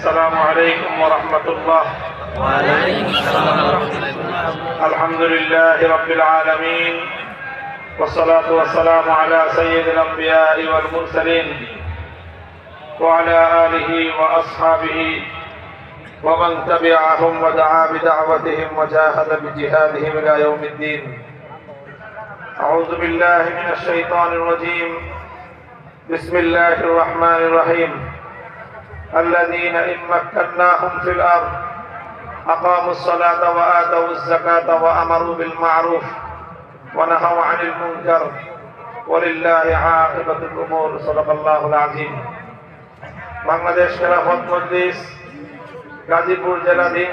السلام عليكم ورحمة الله. وعليكم السلام ورحمة الله. الحمد لله رب العالمين والصلاة والسلام على سيد الأنبياء والمرسلين وعلى آله وأصحابه ومن تبعهم ودعا بدعوتهم وجاهد بجهادهم إلى يوم الدين. أعوذ بالله من الشيطان الرجيم. بسم الله الرحمن الرحيم. الذين إن مكناهم في الأرض أقاموا الصلاة وآتوا الزكاة وأمروا بالمعروف ونهوا عن المنكر ولله عاقبة الأمور. صدق الله العظيم. বাংলাদেশ খেলাফত মজলিস গাজীপুর জেলাধীন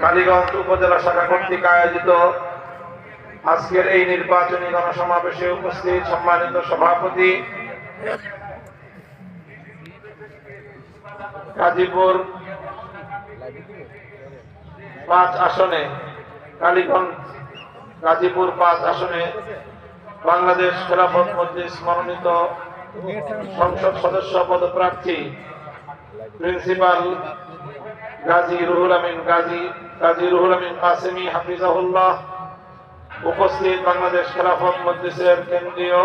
কালীগঞ্জ উপজেলা শাখা কর্তৃক আয়োজিত আজকের এই নির্বাচনী গণসমাবেশে উপস্থিত সম্মানিত সভাপতি, গাজীপুর 5 আসনে কালীগঞ্জ গাজীপুর 5 আসনে বাংলাদেশ খেলাফত মজলিস মনোনীত সংসদ সদস্য পদপ্রার্থী প্রিন্সিপাল গাজী রুহুল আমিন কাসেমি হাফিজাহুল্লাহ, উপস্থিত বাংলাদেশ খেলাফত মজলিসের কেন্দ্রীয়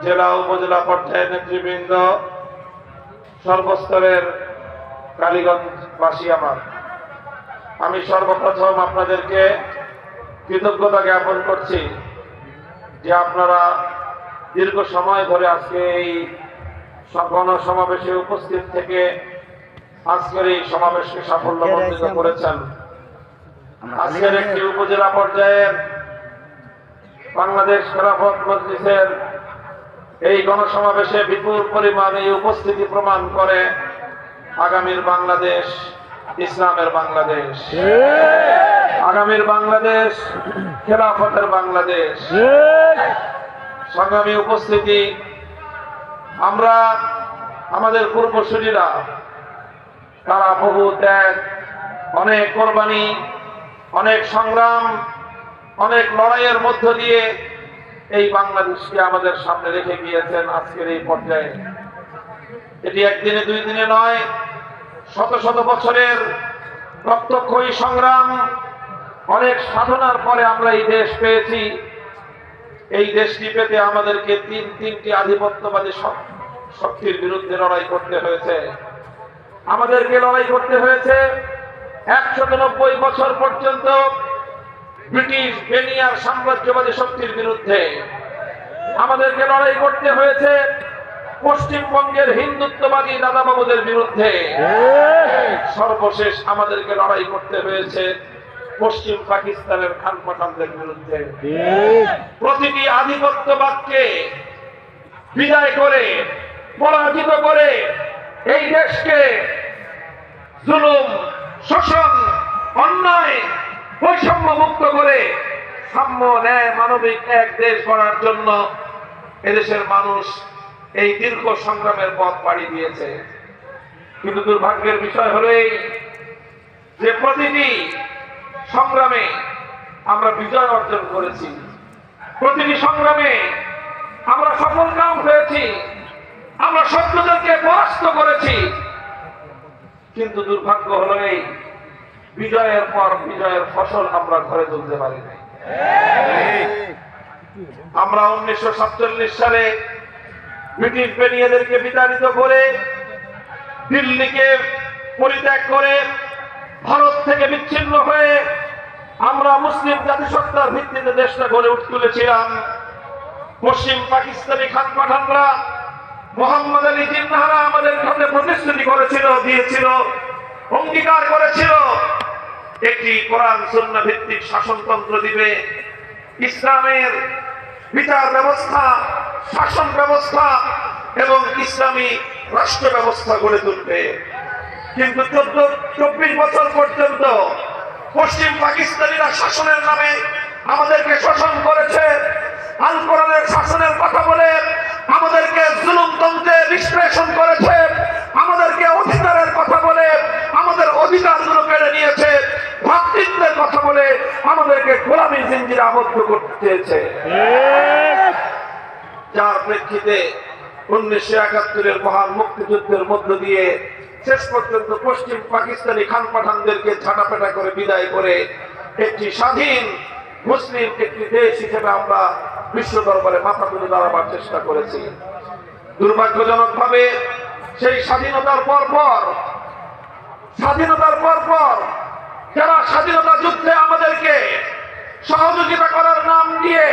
জেলা উপজেলা পর্যায়ের নেতৃবৃন্দ, সর্বস্তরের কালীগঞ্জবাসী, আমি সর্বপ্রথম আপনাদেরকে কৃতজ্ঞতা জ্ঞাপন করছি যে আপনারা দীর্ঘ সময় ধরে আজকে এই গণসমাবেশে উপস্থিত থেকে আজকের এই সমাবেশকে সাফল্যমণ্ডিত করেছেন। আজকের একটি উপজেলা পর্যায়ের বাংলাদেশ খেলাফত মজলিসের এই গণসমাবেশে বিপুল পরিমাণে উপস্থিতি প্রমাণ করে আগামীর বাংলাদেশ ইসলামের বাংলাদেশ, আগামীর বাংলাদেশ খেলাফতের বাংলাদেশ। সংগ্রামী উপস্থিতি, আমরা আমাদের পূর্বসূরীরা তারা বহু ত্যাগ, অনেক কোরবানি, অনেক সংগ্রাম, অনেক লড়াইয়ের মধ্য দিয়ে এই বাংলাদেশকে আমাদের সামনে রেখে গিয়েছেন আজকের এই পর্যায়ে। এটি একদিনে দুই দিনে নয়, শত শত বছরের রক্তক্ষয়ী সংগ্রাম, অনেক সাধনার পরে আমরা এই দেশ পেয়েছি। এই দেশটি পেতে আমাদেরকে তিনটি আধিপত্যবাদী শক্তির বিরুদ্ধে লড়াই করতে হয়েছে। আমাদেরকে লড়াই করতে হয়েছে 190 বছর পর্যন্ত ব্রিটিশ বেনিয়ার সাম্রাজ্যবাদী শক্তির বিরুদ্ধে। আমাদেরকে লড়াই করতে হয়েছে পশ্চিমবঙ্গের হিন্দুত্ববাদী দাদাবাবুদের বিরুদ্ধে। সর্বশেষ আমাদেরকে লড়াই করতে হয়েছে পশ্চিম পাকিস্তানের খান পাঠানদের বিরুদ্ধে। প্রতিটি আধিপত্যবাদকে বিদায় করে, পরাজিত করে এই দেশকে জুলুম, শোষণ, অন্যায়, বৈষম্য মুক্ত করে সাম্য, ন্যায়, মানবিক এক দেশ গড়ার জন্য এদেশের মানুষ এই দীর্ঘ সংগ্রামের পথ পাড়ি দিয়েছে। কিন্তু দুর্ভাগ্যের বিষয় হলো এই যে প্রতিটি সংগ্রামে আমরা বিজয় অর্জন করেছি, প্রতিটি সংগ্রামে আমরা সফল কাম হয়েছি, আমরা শত্রুদেরকে পরাস্ত করেছি। কিন্তু দুর্ভাগ্য হলো এই বিজয়ের পর বিজয়ের ফসল আমরা ঘরে তুলতে পারি নাই। আমরা 1947 সালে ব্রিটিশ বেনিয়াদেরকে বিতাড়িত করে, দিল্লিকে পরিত্যাগ করে, ভারত থেকে বিচ্ছিন্ন হয়ে আমরা মুসলিম জাতিসত্তার ভিত্তিতে দেশটা গড়ে তুলেছিলাম। পশ্চিম পাকিস্তানি খান পাঠানরা, মোহাম্মদ আলী জিন্নাহরা আমাদের সাথে প্রতিশ্রুতি করেছিল, দিয়েছিল, অঙ্গীকার করেছিল একটি কোরআন সুন্নাহ ভিত্তিক শাসনতন্ত্র দিবে, ইসলামের বিচার ব্যবস্থা, শাসন ব্যবস্থা এবং ইসলামী রাষ্ট্র ব্যবস্থা গড়ে তুলবে। কিন্তু 24 বছর পর্যন্ত পশ্চিম পাকিস্তানিরা শাসনের নামে আমাদেরকে শোষণ করেছে। আল কোরআনের শাসনের কথা বলে আমাদেরকে জুলুমতন্ত্রে বিশ্লেষণ করেছে, আমাদেরকে অধিকারের কথা বলে আমাদের অধিকারগুলো কেড়ে নিয়েছে, ভ্রাতৃত্বের কথা বলে আমাদেরকে গোলামী জিঞ্জিরে আবদ্ধ করতে চেয়েছে। যার প্রেক্ষিতে 1971-এর মহান মুক্তিযুদ্ধের মধ্য দিয়ে শেষ পর্যন্ত পশ্চিম পাকিস্তানি খান পাঠানদেরকে ঝাঁটাপেটা করে বিদায় করে একটি স্বাধীন মুসলিম একটি দেশ হিসেবে আমরা বিশ্ব দরবারে মাথা তুলে দাঁড়াবার চেষ্টা করেছি। দুর্ভাগ্যজনক ভাবে সেই স্বাধীনতার পর যারা স্বাধীনতা যুদ্ধে আমাদেরকে সহযোগিতা করার নাম দিয়ে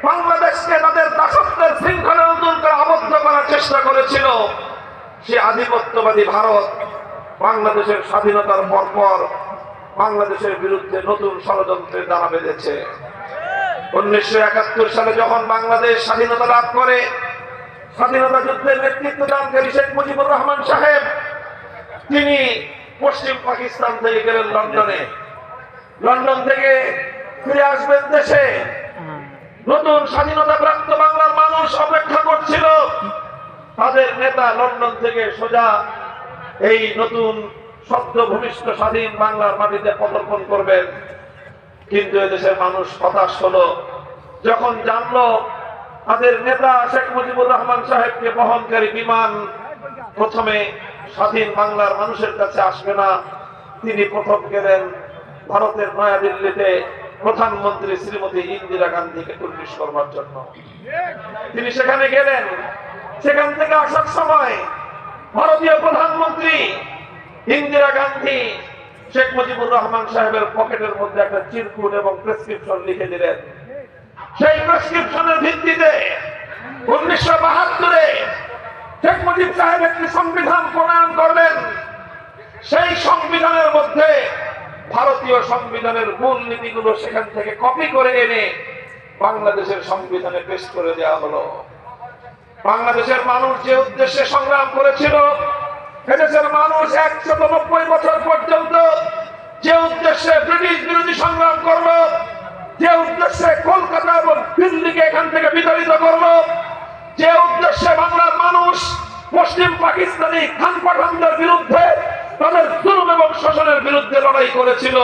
বাংলাদেশকে তাদের দাসত্বের শৃঙ্খলে নতুন করে আবদ্ধ করার চেষ্টা করেছিল, সে আধিপত্যবাদী ভারত বাংলাদেশের স্বাধীনতার পর বাংলাদেশের বিরুদ্ধে নতুন ষড়যন্ত্রের দানা বেঁধেছে। 1971 সালে যখন বাংলাদেশ স্বাধীনতা লাভ করে, স্বাধীনতা যুদ্ধের নেতৃত্ব দানকারী শেখ মুজিবুর রহমান সাহেব তিনি পশ্চিম পাকিস্তান থেকে গেলেন লন্ডনে। লন্ডন থেকে ফিরে আসবেন দেশে। নতুন স্বাধীনতা প্রাপ্ত বাংলার মানুষ অপেক্ষা করছিল তাদের নেতা লন্ডন থেকে সোজা এই নতুন শব্দ ভূমিষ্ঠ স্বাধীন বাংলার মাটিতে পদার্পণ করবেন। কিন্তু এদেশের মানুষ হতাশ হলো যখন জানলো তাদের নেতা শেখ মুজিবুর রহমান সাহেবকে বহনকারী বিমান প্রথমে স্বাধীন বাংলার মানুষের কাছে আসবে না। তিনি প্রথম গেলেন ভারতের নয়াদিল্লিতে প্রধানমন্ত্রী শ্রীমতী ইন্দিরা গান্ধীকে টুর্নিশ করবার জন্য। তিনি সেখানে গেলেন। সেখান থেকে আসার সময় ভারতীয় প্রধানমন্ত্রী ইন্দিরা গান্ধী শেখ মুজিবুর রহমান সাহেবের পকেটের মধ্যে একটা চিরকুট এবং প্রেসক্রিপশন লিখে দিলেন। সেই প্রেসক্রিপশনের ভিত্তিতে 1972-এ শেখ মুজিব সাহেব একটি সংবিধান প্রণয়ন করলেন। সেই সংবিধানের মধ্যে ভারতীয় সংবিধানের মূল নীতিগুলো সেখান থেকে কপি করে এনে বাংলাদেশের সংবিধানে পেশ করে দেওয়া হলো। বাংলাদেশের মানুষ যে উদ্দেশ্যে সংগ্রাম করেছিল, এদেশের মানুষ 190 বছর পর্যন্ত যে উদ্দেশ্যে ব্রিটিশ বিরোধী সংগ্রাম করলো, যে উদ্দেশ্যে কলকাতা এবং দিল্লিকে এখান থেকে বিতাড়িত করলো, যে উদ্দেশ্যে বাংলার মানুষ পশ্চিম পাকিস্তানি খান পাঠানদের বিরুদ্ধে তাদের জুলুম এবং শোষণের বিরুদ্ধে লড়াই করেছিল,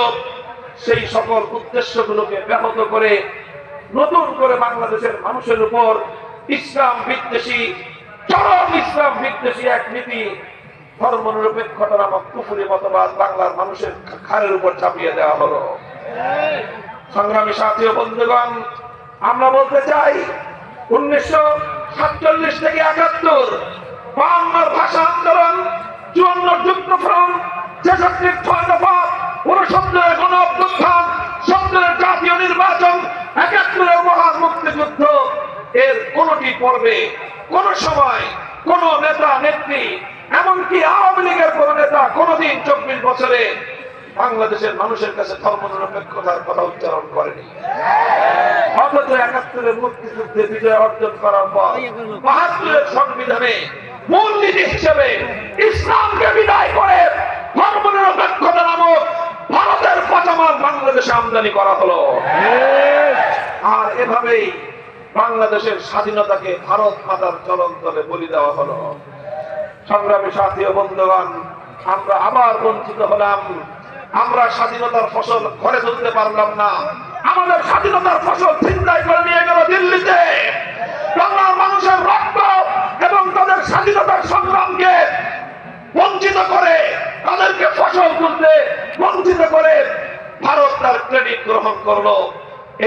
সেই সকল উদ্দেশ্যগুলোকে ব্যাহত করে নতুন করে বাংলাদেশের মানুষের উপর ইসলাম বিদ্বেষী, চরম ইসলাম বিদ্বেষী এক নীতি ধর্মনিরপেক্ষতা নামক কুফরি মতবাদ বাংলার মানুষের ঘাড়ের উপর চাপিয়ে দেওয়া হলো। সংগ্রামী সাথী ও বন্ধুগণ, আমরা বলতে চাই 1947 থেকে 71 বাংলার ভাষা আন্দোলন, 54 যুদ্ধফ্রন্ট, 66 ছয় দফা, 69 গণ অভ্যুত্থান, 70 জাতীয় নির্বাচন, 71 মহান মুক্তিযুদ্ধ, এর কোনটি পর্বে কোন সময় কোন নেতা নেত্রী, এমনকি আওয়ামী লীগের কোন নেতা কোনদিন 24 বছরে বাংলাদেশের মানুষের কাছে ধর্মনিরপেক্ষতার কথা উচ্চারণ করেনি। অথচ 71-এর মুক্তিযুদ্ধে বিজয় অর্জন করার পর 72-এর সংবিধানে মূল নীতি হিসেবে ইসলামকে বিদায় করে ধর্মনিরপেক্ষতা নামক ভারতের কাঁচামাল বাংলাদেশে আমদানি করা হলো। আর এভাবেই বাংলাদেশের স্বাধীনতাকে ভারত মাতার চলন্তলে বলি দেওয়া হলো। সংগ্রামী সাথী ও বন্ধুগণ, আমরা আবার বঞ্চিত হলাম। আমরা স্বাধীনতার ফসল ঘরে তুলতে পারলাম না। আমাদের স্বাধীনতার ফসল ছিনতাই করে নিয়ে গেল দিল্লিতে। বাংলার মানুষের রক্ত এবং তাদের স্বাধীনতার সংগ্রামকে বঞ্চিত করে, তাদেরকে ফসল তুলতে বঞ্চিত করে ভারত তার ক্রেডিট গ্রহণ করলো।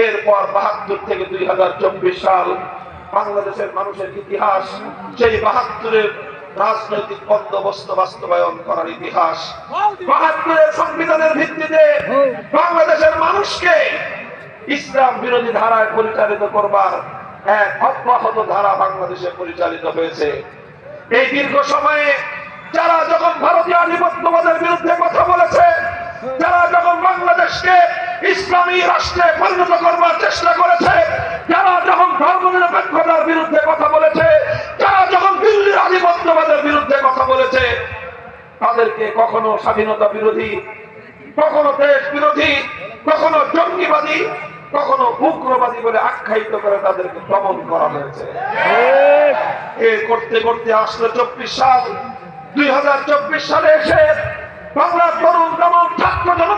এরপর 72 থেকে 2024 সাল বাংলাদেশের মানুষের ইতিহাস, সেই 72-এর রাজনৈতিক বন্দোবস্ত বাস্তবায়ন করার ইতিহাস। 72-এর সংবিধানের ভিত্তিতে বাংলাদেশের মানুষকে ইসলাম বিরোধী ধারায় পরিচালিত করবার এক অব্যাহত ধারা বাংলাদেশে পরিচালিত হয়েছে। এই দীর্ঘ সময়ে যারা যখন ভারতীয় আধিপত্যবাদের বিরুদ্ধে কথা বলেছে, যারা যখন বাংলাদেশকে ইসলামী রাষ্ট্রে পরিণত করবার চেষ্টা করেছে, যারা যখন ধর্মনিরপেক্ষতার বিরুদ্ধে কথা বলেছে, যারা যখন দিল্লির আধিপত্যবাদের বিরুদ্ধে কথা বলেছে, তাদেরকে কখনো স্বাধীনতা বিরোধী, কখনো দেশ বিরোধী, কখনো জঙ্গিবাদী, কখনো উগ্রবাদী বলে আখ্যায়িত করে তাদেরকে দমন করা হয়েছে। এ করতে করতে আসলো 24 সাল। 2024 সালে এসে বাংলার তরুণ দমন ছাত্র